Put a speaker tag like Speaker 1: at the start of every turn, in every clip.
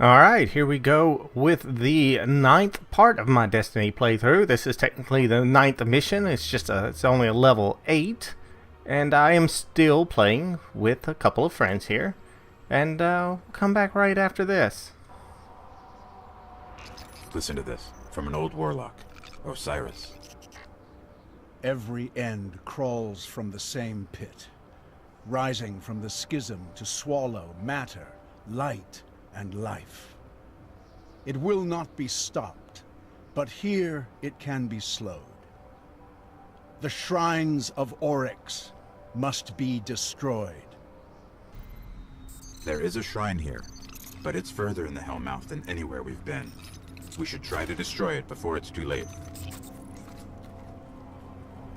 Speaker 1: Alright, here we go with the ninth part of my Destiny playthrough. This is technically the ninth mission. It's only a level 8. And I am still playing with a couple of friends here. And we'll come back right after this.
Speaker 2: Listen to this, from an old warlock, Osiris.
Speaker 3: Every end crawls from the same pit, rising from the schism to swallow matter, light, and life. It will not be stopped, but here it can be slowed. The shrines of Oryx must be destroyed.
Speaker 2: There is a shrine here, but it's further in the Hellmouth than anywhere we've been. We should try to destroy it before it's too late.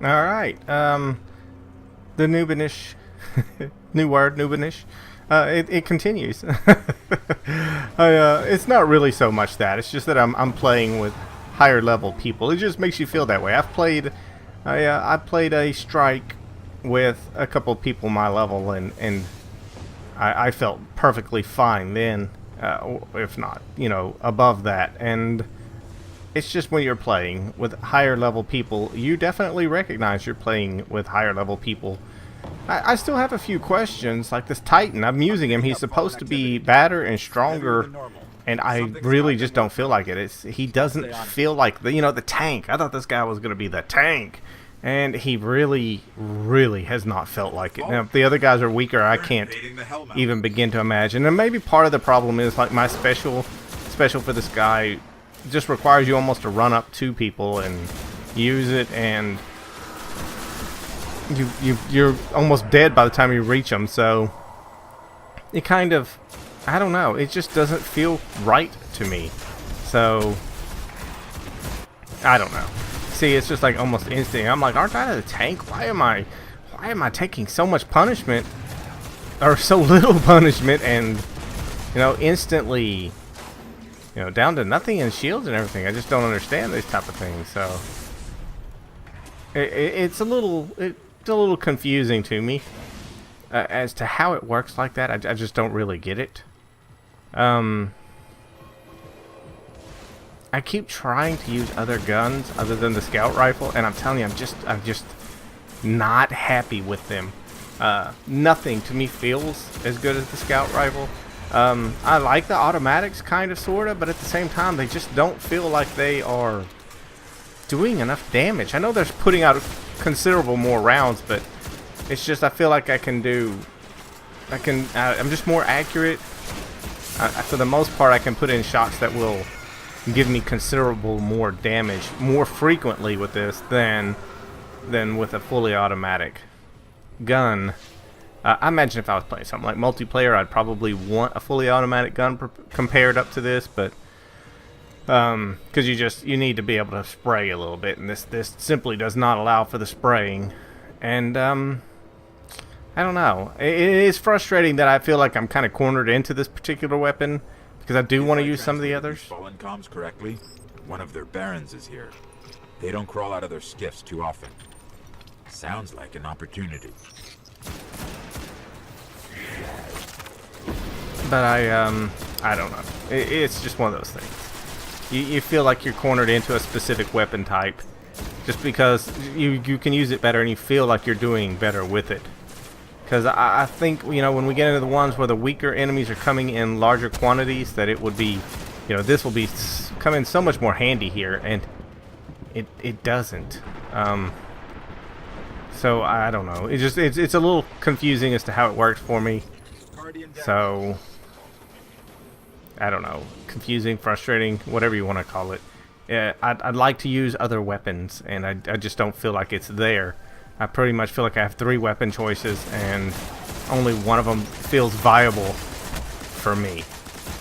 Speaker 1: Alright, the Noobinish, new word, Noobinish. It continues. It's not really so much that. It's just that I'm playing with higher level people. It just makes you feel that way. I played a strike with a couple of people my level, and I felt perfectly fine then, if not, above that. And it's just when you're playing with higher level people, you definitely recognize you're playing with higher level people. I still have a few questions, like this Titan. I'm using him. He's supposed to be badder and stronger, and I really just don't feel like it. He doesn't feel like the tank. I thought this guy was going to be the tank, and he really, really has not felt like it. Now, if the other guys are weaker, I can't even begin to imagine. And maybe part of the problem is, like, my special for this guy just requires you almost to run up to people and use it, and you're almost dead by the time you reach them. So it kind of, I don't know, it just doesn't feel right to me. So I don't know. See, it's just like almost instinct. I'm like, aren't I the tank? Why am I taking so much punishment, or so little punishment, and instantly down to nothing in shields and everything? I just don't understand these type of things. So it's a little confusing to me as to how it works like that. I just don't really get it. I keep trying to use other guns other than the scout rifle, and I'm telling you, I'm just not happy with them. Nothing to me feels as good as the scout rifle. I like the automatics, kind of, sorta, but at the same time, they just don't feel like they are doing enough damage. I know they're putting out considerable more rounds, but it's just I feel like I'm just more accurate. For the most part, I can put in shots that will give me considerable more damage more frequently with this than with a fully automatic gun. I imagine if I was playing something like multiplayer, I'd probably want a fully automatic gun compared up to this, but because you need to be able to spray a little bit, and this simply does not allow for the spraying. And I don't know. It is frustrating that I feel like I'm kind of cornered into this particular weapon, because I do want to use some of the others.
Speaker 2: Fallen comms correctly, one of their barons is here. They don't crawl out of their skiffs too often. Sounds like an opportunity.
Speaker 1: But I don't know. It's just one of those things. You feel like you're cornered into a specific weapon type just because you can use it better, and you feel like you're doing better with it. Because I think, when we get into the ones where the weaker enemies are coming in larger quantities, that it would be, this will be come in so much more handy here, and it doesn't. So I don't know. It's a little confusing as to how it works for me. So I don't know. Confusing, frustrating, whatever you want to call it. I'd like to use other weapons, and I just don't feel like it's there. I pretty much feel like I have 3 weapon choices, and only one of them feels viable for me.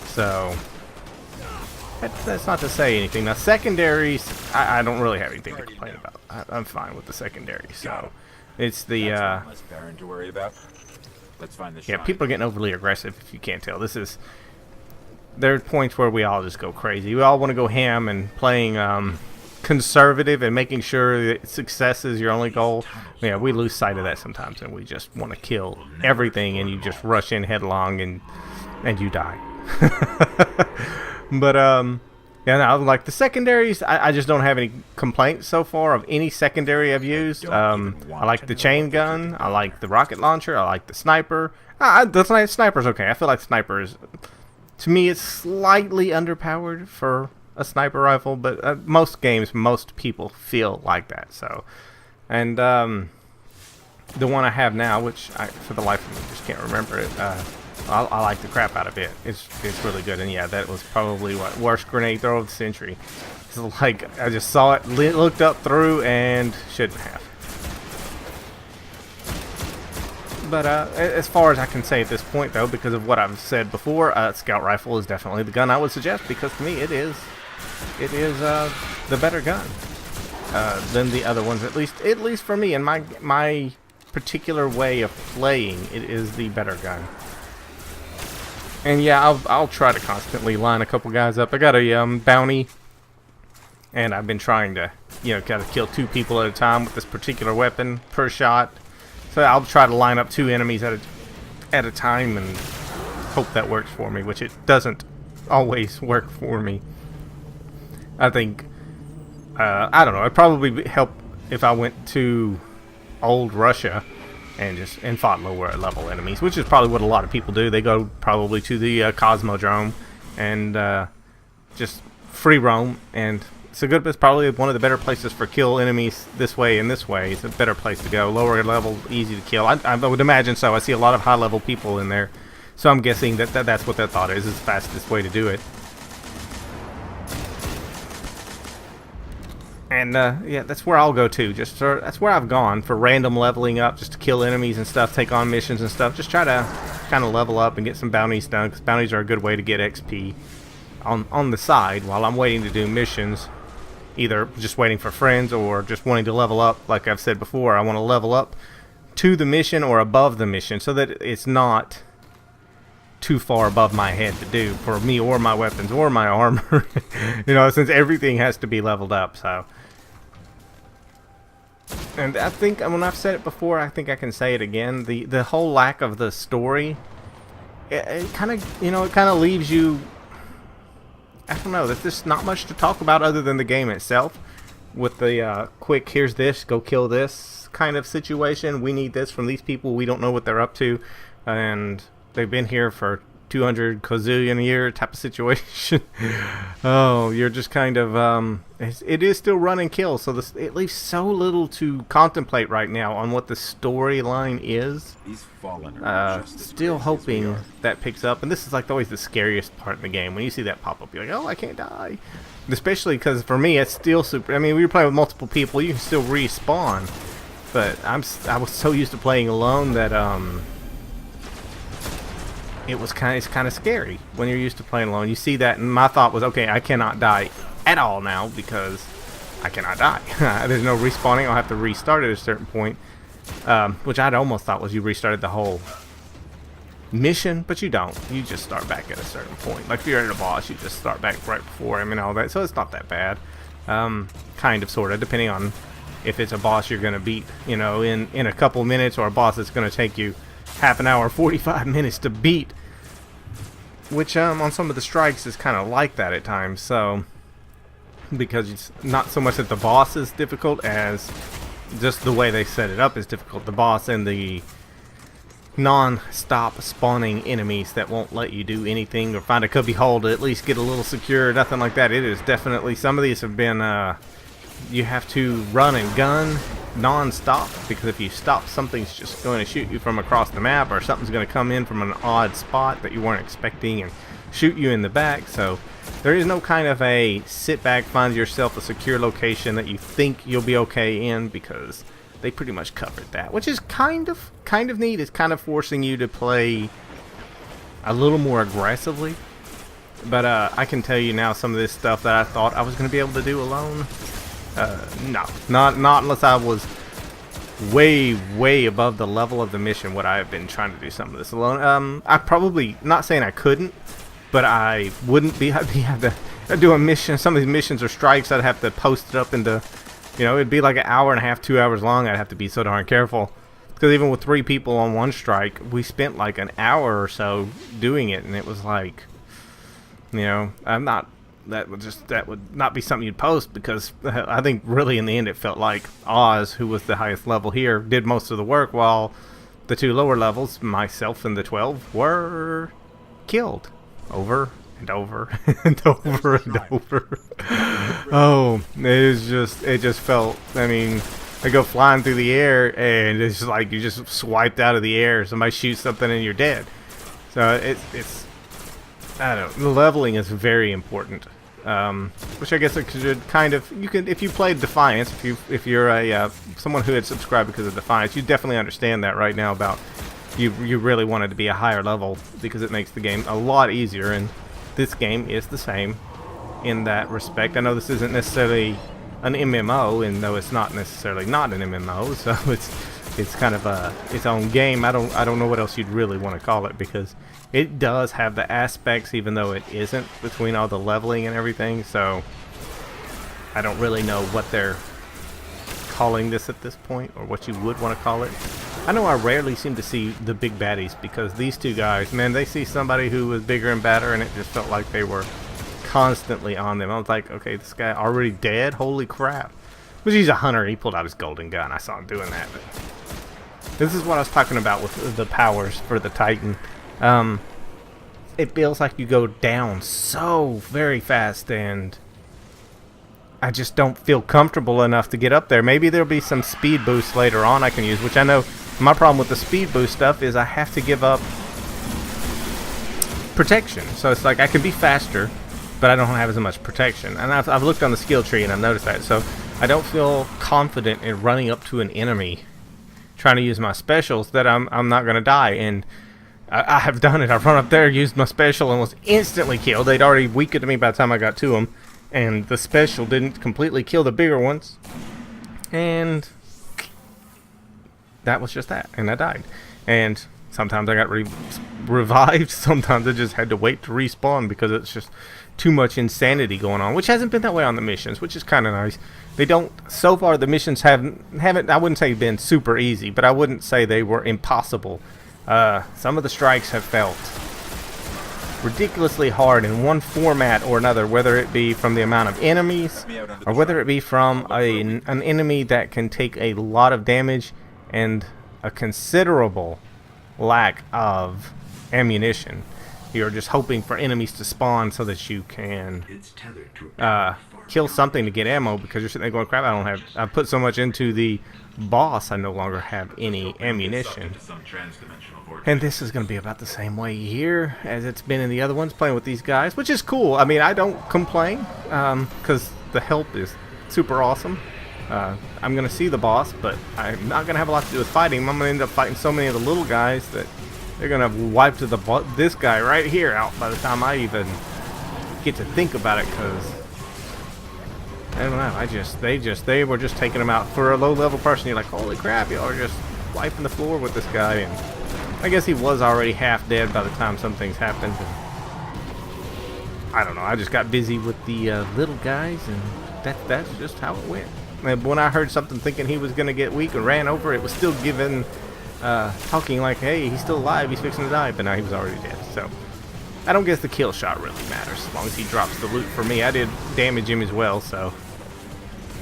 Speaker 1: So that's not to say anything. Now, secondaries, I don't really have anything to complain about. I'm fine with the secondaries. So it's the
Speaker 2: Baron to worry about. Let's find the
Speaker 1: yeah, people are getting overly aggressive, if you can't tell. There are points where we all just go crazy. We all want to go ham, and playing conservative and making sure that success is your only goal. Yeah, we lose sight of that sometimes, and we just want to kill everything, and you just rush in headlong, and you die. But yeah, no, like the secondaries, I just don't have any complaints so far of any secondary I've used. I like the chain gun, I like the rocket launcher, I like the sniper. The sniper's okay. I feel like sniper is, to me, it's slightly underpowered for a sniper rifle, but most games, most people feel like that. So, and the one I have now, which for the life of me just can't remember it. I like the crap out of it. It's really good, and yeah, that was probably what worst grenade throw of the century. It's like I just saw it, looked up through, and shouldn't have. But as far as I can say at this point, though, because of what I've said before, scout rifle is definitely the gun I would suggest, because to me it is the better gun than the other ones. At least for me, in my particular way of playing, it is the better gun. And yeah, I'll try to constantly line a couple guys up. I got a bounty, and I've been trying to, kind of kill 2 people at a time with this particular weapon per shot. So I'll try to line up 2 enemies at a time and hope that works for me, which it doesn't always work for me. I think, I don't know, it'd probably help if I went to old Russia and fought lower level enemies, which is probably what a lot of people do. They go probably to the Cosmodrome and just free roam, and it's probably one of the better places for kill enemies this way and this way. It's a better place to go. Lower level, easy to kill. I would imagine so. I see a lot of high level people in there, so I'm guessing that's what that thought is the fastest way to do it. And yeah, that's where I'll go to. That's where I've gone for random leveling up, just to kill enemies and stuff, take on missions and stuff. Just try to kind of level up and get some bounties done, because bounties are a good way to get XP on the side while I'm waiting to do missions. Either just waiting for friends or just wanting to level up. Like I've said before, I want to level up to the mission or above the mission, so that it's not too far above my head to do for me or my weapons or my armor. Since everything has to be leveled up. So. And I think when I've said it before, I think I can say it again. The whole lack of the story, it kind of leaves you. I don't know. There's just not much to talk about other than the game itself. With the quick, here's this, go kill this kind of situation. We need this from these people. We don't know what they're up to, and they've been here for 200 gazillion year type of situation. Oh, you're just kind of it is still run and kill, so it leaves so little to contemplate right now on what the storyline is.
Speaker 2: These fallen are
Speaker 1: still hoping that picks up, and this is like always the scariest part in the game when you see that pop up. You're like, oh, I can't die, especially because for me it's still super. I mean, we were playing with multiple people, you can still respawn, but I was so used to playing alone that it's kind of scary when you're used to playing alone. You see that, and my thought was, okay, I cannot die at all now because I cannot die. There's no respawning. I'll have to restart at a certain point, which I'd almost thought was you restarted the whole mission, but you don't. You just start back at a certain point. Like if you're at a boss, you just start back right before him and all that. So it's not that bad. Kind of, sort of, depending on if it's a boss you're going to beat, in a couple minutes, or a boss that's going to take you half an hour, 45 minutes to beat, which on some of the strikes is kind of like that at times. So because it's not so much that the boss is difficult as just the way they set it up is difficult. The boss and the non-stop spawning enemies that won't let you do anything or find a cubby hole to at least get a little secure, nothing like that. It is definitely, some of these have been you have to run and gun non-stop, because if you stop, something's just going to shoot you from across the map, or something's going to come in from an odd spot that you weren't expecting and shoot you in the back. So there is no kind of a sit back, find yourself a secure location that you think you'll be okay in, because they pretty much covered that, which is kind of neat. It's kind of forcing you to play a little more aggressively. But I can tell you now, some of this stuff that I thought I was going to be able to do alone, no, not unless I was way above the level of the mission. Would I have been trying to do some of this alone? I probably, not saying I couldn't, but I wouldn't be. I'd have to do a mission. Some of these missions or strikes, I'd have to post it up into, it'd be like an hour and a half, 2 hours long. I'd have to be so darn careful, because even with 3 people on one strike, we spent like an hour or so doing it, and it was like, You know, I'm not. That would not be something you'd post, because I think really in the end it felt like Oz, who was the highest level here, did most of the work, while the two lower levels, myself and the 12, were killed over and over and over and over. Oh, it just felt. I mean, I go flying through the air, and it's just like you just swiped out of the air. Somebody shoots something and you're dead. So it's I don't know. The leveling is very important. Which I guess it should kind of, you can, if you played Defiance, if you're a someone who had subscribed because of Defiance, you definitely understand that right now about you really wanted to be a higher level, because it makes the game a lot easier, and this game is the same in that respect. I know this isn't necessarily an MMO, and though it's not necessarily not an MMO, so it's kind of its own game. I don't know what else you'd really want to call it, because it does have the aspects, even though it isn't, between all the leveling and everything. So I don't really know what they're calling this at this point, or what you would want to call it. I know I rarely seem to see the big baddies, because these two guys, man, they see somebody who was bigger and badder, and it just felt like they were constantly on them. I was like, okay, this guy already dead? Holy crap. But he's a hunter. He pulled out his golden gun. I saw him doing that. But this is what I was talking about with the powers for the Titan. It feels like you go down so very fast, and I just don't feel comfortable enough to get up there. Maybe there'll be some speed boosts later on I can use, which I know my problem with the speed boost stuff is I have to give up protection. So it's like I can be faster, but I don't have as much protection. And I've looked on the skill tree and I've noticed that. So I don't feel confident in running up to an enemy trying to use my specials that I'm not going to die. And I have done it. I've run up there, used my special, and was instantly killed. They'd already weakened me by the time I got to them, and the special didn't completely kill the bigger ones. And that was just that, and I died. And sometimes I got revived. Sometimes I just had to wait to respawn, because it's just too much insanity going on, which hasn't been that way on the missions, which is kind of nice. They don't, so far the missions haven't, I wouldn't say been super easy, but I wouldn't say they were impossible. Some of the strikes have felt ridiculously hard in one format or another, whether it be from the amount of enemies, or whether it be from an enemy that can take a lot of damage and a considerable lack of ammunition. You're just hoping for enemies to spawn so that you can kill something to get ammo, because you're sitting there going, crap, I've put so much into the boss, I no longer have any ammunition. And this is going to be about the same way here as it's been in the other ones, playing with these guys, which is cool. I mean, I don't complain, because the help is super awesome. I'm going to see the boss, but I'm not going to have a lot to do with fighting him. I'm going to end up fighting so many of the little guys that they're going to wipe this guy right here out by the time I even get to think about it, because I don't know, they were just taking him out. For a low-level person, you're like, holy crap, y'all are just wiping the floor with this guy. And I guess he was already half dead by the time some things happened. And I don't know, I just got busy with the little guys, and that's just how it went. And when I heard something thinking he was going to get weak and ran over, it was still giving, talking like, hey, he's still alive, he's fixing to die, but now he was already dead. So I don't guess the kill shot really matters, as long as he drops the loot for me. I did damage him as well, so.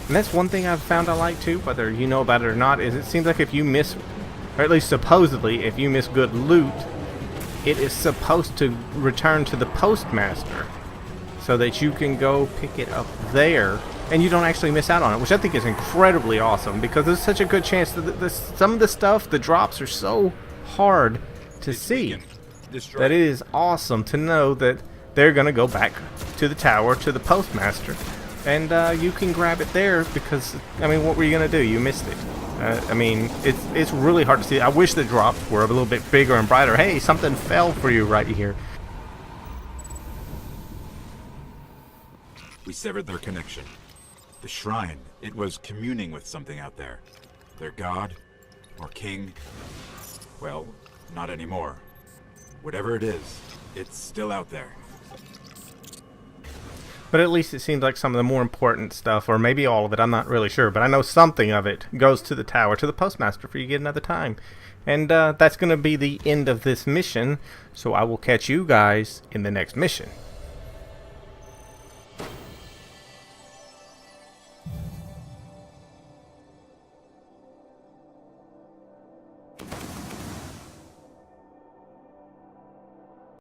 Speaker 1: And that's one thing I've found I like too, whether you know about it or not, is it seems like if you miss, or at least supposedly, if you miss good loot, it is supposed to return to the postmaster, so that you can go pick it up there, and you don't actually miss out on it, which I think is incredibly awesome, because there's such a good chance that some of the stuff, the drops, are so hard to see, that it is awesome to know that they're going to go back to the tower, to the postmaster, and you can grab it there, because, I mean, what were you going to do? You missed it. I mean, it's really hard to see. I wish the drops were a little bit bigger and brighter. Hey, something fell for you right here.
Speaker 2: We severed their connection. The shrine, it was communing with something out there. Their god, or king, well, not anymore. Whatever it is, it's still out there.
Speaker 1: But at least it seems like some of the more important stuff, or maybe all of it, I'm not really sure, but I know something of it goes to the tower, to the postmaster, for you to get another time. And that's going to be the end of this mission, so I will catch you guys in the next mission.